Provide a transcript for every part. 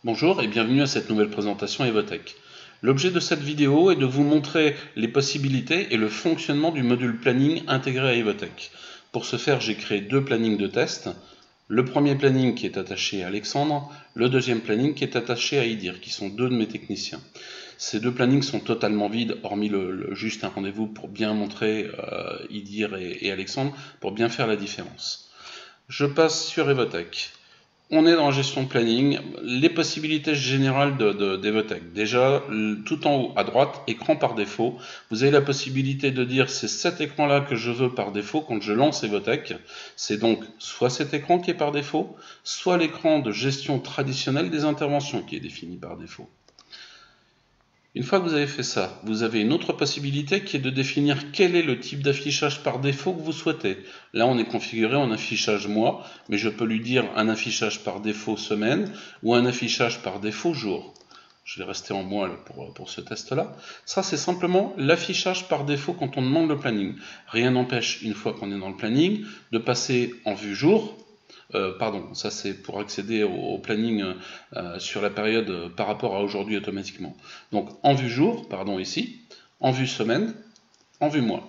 Bonjour et bienvenue à cette nouvelle présentation Evotech. L'objet de cette vidéo est de vous montrer les possibilités et le fonctionnement du module planning intégré à Evotech. Pour ce faire, j'ai créé deux plannings de test. Le premier planning qui est attaché à Alexandre, le deuxième planning qui est attaché à Idir, qui sont deux de mes techniciens. Ces deux plannings sont totalement vides, hormis juste un rendez-vous pour bien montrer Idir et Alexandre, pour bien faire la différence. Je passe sur Evotech. On est dans la gestion de planning, les possibilités générales d'Evotech. Déjà, tout en haut à droite, écran par défaut, vous avez la possibilité de dire c'est cet écran-là que je veux par défaut quand je lance Evotech. C'est donc soit cet écran qui est par défaut, soit l'écran de gestion traditionnelle des interventions qui est défini par défaut. Une fois que vous avez fait ça, vous avez une autre possibilité qui est de définir quel est le type d'affichage par défaut que vous souhaitez. Là, on est configuré en affichage mois, mais je peux lui dire un affichage par défaut semaine ou un affichage par défaut jour. Je vais rester en mois pour ce test-là. Ça, c'est simplement l'affichage par défaut quand on demande le planning. Rien n'empêche, une fois qu'on est dans le planning, de passer en vue jour. Pardon, ça c'est pour accéder au planning sur la période par rapport à aujourd'hui automatiquement. Donc en vue jour, pardon ici, en vue semaine, en vue mois.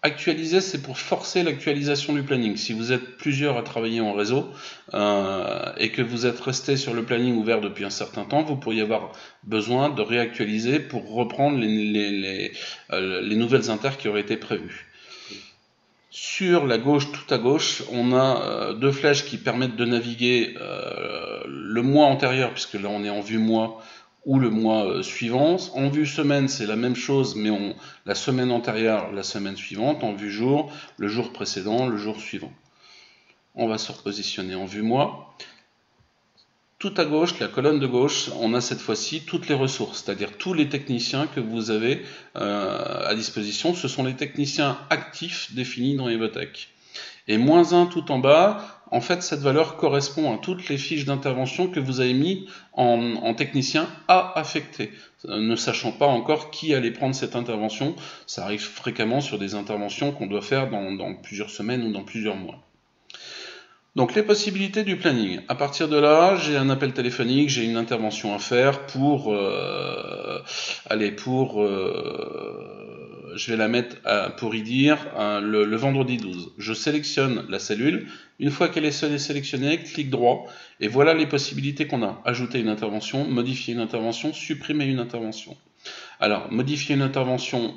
Actualiser, c'est pour forcer l'actualisation du planning. Si vous êtes plusieurs à travailler en réseau et que vous êtes resté sur le planning ouvert depuis un certain temps, vous pourriez avoir besoin de réactualiser pour reprendre les nouvelles inters qui auraient été prévues. Sur la gauche, tout à gauche, on a deux flèches qui permettent de naviguer le mois antérieur, puisque là on est en vue mois, ou le mois suivant. En vue semaine, c'est la même chose, mais la semaine antérieure, la semaine suivante. En vue jour, le jour précédent, le jour suivant. On va se repositionner en vue mois. Tout à gauche, la colonne de gauche, on a cette fois-ci toutes les ressources, c'est-à-dire tous les techniciens que vous avez à disposition. Ce sont les techniciens actifs définis dans Evotech. Et -1 tout en bas, en fait, cette valeur correspond à toutes les fiches d'intervention que vous avez mis en technicien à affecter, ne sachant pas encore qui allait prendre cette intervention. Ça arrive fréquemment sur des interventions qu'on doit faire dans plusieurs semaines ou dans plusieurs mois. Donc les possibilités du planning. À partir de là, j'ai un appel téléphonique, j'ai une intervention à faire pour, je vais la mettre pour y dire le vendredi 12. Je sélectionne la cellule. Une fois qu'elle est sélectionnée, clic droit et voilà les possibilités qu'on a. Ajouter une intervention, modifier une intervention, supprimer une intervention. Alors, modifier une intervention,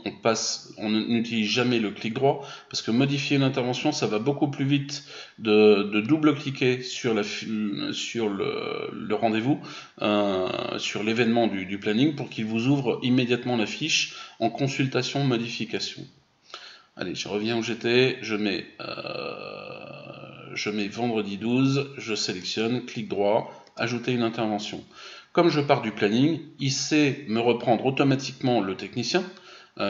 on n'utilise jamais le clic droit, parce que modifier une intervention, ça va beaucoup plus vite de double-cliquer sur le rendez-vous, sur l'événement du planning, pour qu'il vous ouvre immédiatement la fiche en consultation modification. Allez, je reviens où j'étais, je mets vendredi 12, je sélectionne, clic droit, ajouter une intervention. Comme je pars du planning, il sait me reprendre automatiquement le technicien,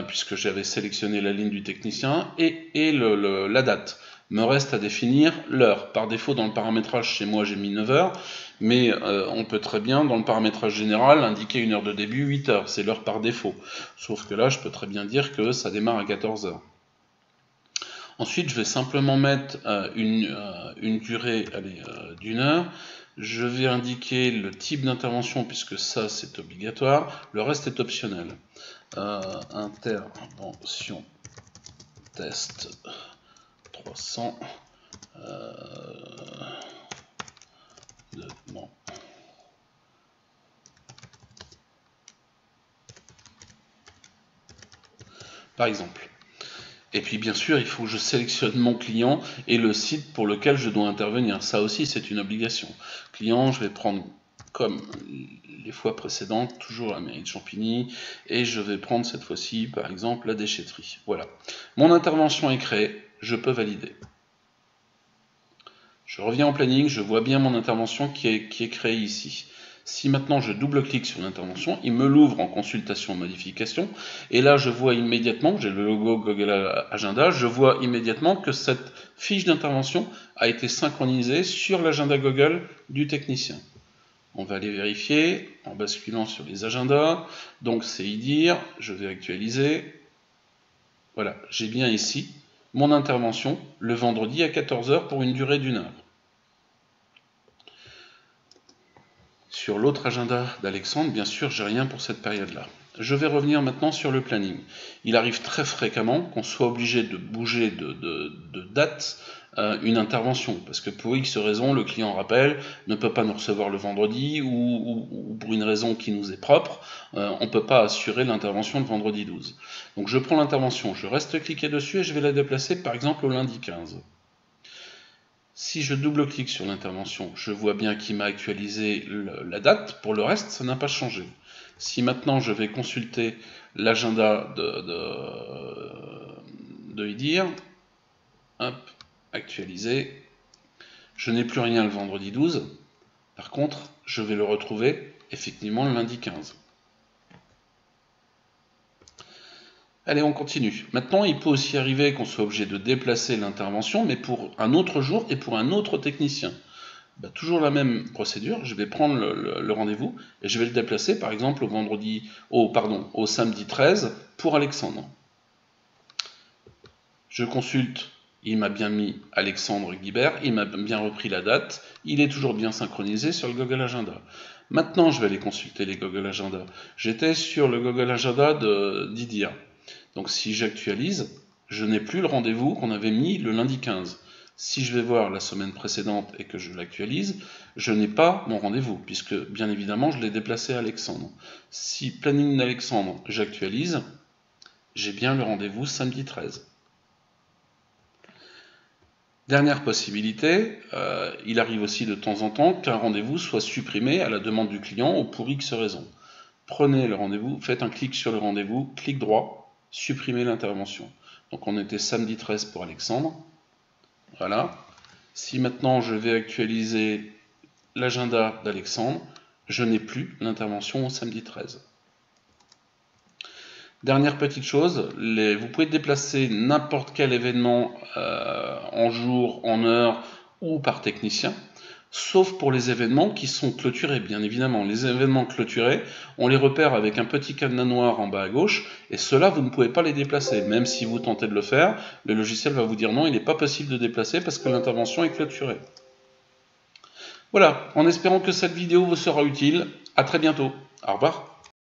puisque j'avais sélectionné la ligne du technicien, et la date. Me reste à définir l'heure. Par défaut, dans le paramétrage, chez moi, j'ai mis 9 heures, mais on peut très bien, dans le paramétrage général, indiquer une heure de début, 8 heures. C'est l'heure par défaut. Sauf que là, je peux très bien dire que ça démarre à 14 heures. Ensuite, je vais simplement mettre une durée d'1 heure. Je vais indiquer le type d'intervention puisque ça c'est obligatoire. Le reste est optionnel. Intervention test 300. Bon. Par exemple. Et puis bien sûr, il faut que je sélectionne mon client et le site pour lequel je dois intervenir. Ça aussi, c'est une obligation. Client, je vais prendre comme les fois précédentes, toujours la mairie de Champigny, et je vais prendre cette fois-ci, par exemple, la déchetterie. Voilà. Mon intervention est créée, je peux valider. Je reviens en planning, je vois bien mon intervention qui est créée ici. Si maintenant je double-clique sur l'intervention, il me l'ouvre en consultation modification, et là je vois immédiatement, j'ai le logo Google Agenda, je vois immédiatement que cette fiche d'intervention a été synchronisée sur l'agenda Google du technicien. On va aller vérifier en basculant sur les agendas, donc c'est Idir, je vais actualiser, voilà, j'ai bien ici mon intervention le vendredi à 14 h pour une durée d'1 heure. sur l'autre agenda d'Alexandre, bien sûr, j'ai rien pour cette période-là. Je vais revenir maintenant sur le planning. Il arrive très fréquemment qu'on soit obligé de bouger de date une intervention, parce que pour X raison, le client rappelle, ne peut pas nous recevoir le vendredi, ou pour une raison qui nous est propre, on ne peut pas assurer l'intervention le vendredi 12. Donc je prends l'intervention, je reste cliqué dessus et je vais la déplacer par exemple au lundi 15. Si je double-clique sur l'intervention, je vois bien qu'il m'a actualisé la date. Pour le reste, ça n'a pas changé. Si maintenant je vais consulter l'agenda de IDIR, hop, actualiser, je n'ai plus rien le vendredi 12. Par contre, je vais le retrouver effectivement le lundi 15. Allez, on continue. Maintenant, il peut aussi arriver qu'on soit obligé de déplacer l'intervention, mais pour un autre jour et pour un autre technicien. Bah, toujours la même procédure, je vais prendre le rendez-vous et je vais le déplacer par exemple au samedi 13 pour Alexandre. Je consulte, il m'a bien mis Alexandre Guibert, il m'a bien repris la date, il est toujours bien synchronisé sur le Google Agenda. Maintenant, je vais aller consulter les Google Agenda. J'étais sur le Google Agenda d'IDIA. Donc si j'actualise, je n'ai plus le rendez-vous qu'on avait mis le lundi 15. Si je vais voir la semaine précédente et que je l'actualise, je n'ai pas mon rendez-vous, puisque bien évidemment je l'ai déplacé à Alexandre. Si planning d'Alexandre, j'actualise, j'ai bien le rendez-vous samedi 13. Dernière possibilité, il arrive aussi de temps en temps qu'un rendez-vous soit supprimé à la demande du client ou pour X raison. Prenez le rendez-vous, faites un clic sur le rendez-vous, clic droit, supprimer l'intervention. Donc on était samedi 13 pour Alexandre. Voilà. Si maintenant je vais actualiser l'agenda d'Alexandre, je n'ai plus l'intervention au samedi 13. Dernière petite chose, vous pouvez déplacer n'importe quel événement en jour, en heure ou par technicien, sauf pour les événements qui sont clôturés, bien évidemment. Les événements clôturés, on les repère avec un petit cadenas noir en bas à gauche, et ceux-là, vous ne pouvez pas les déplacer. Même si vous tentez de le faire, le logiciel va vous dire non, il n'est pas possible de déplacer parce que l'intervention est clôturée. Voilà, en espérant que cette vidéo vous sera utile, à très bientôt. Au revoir.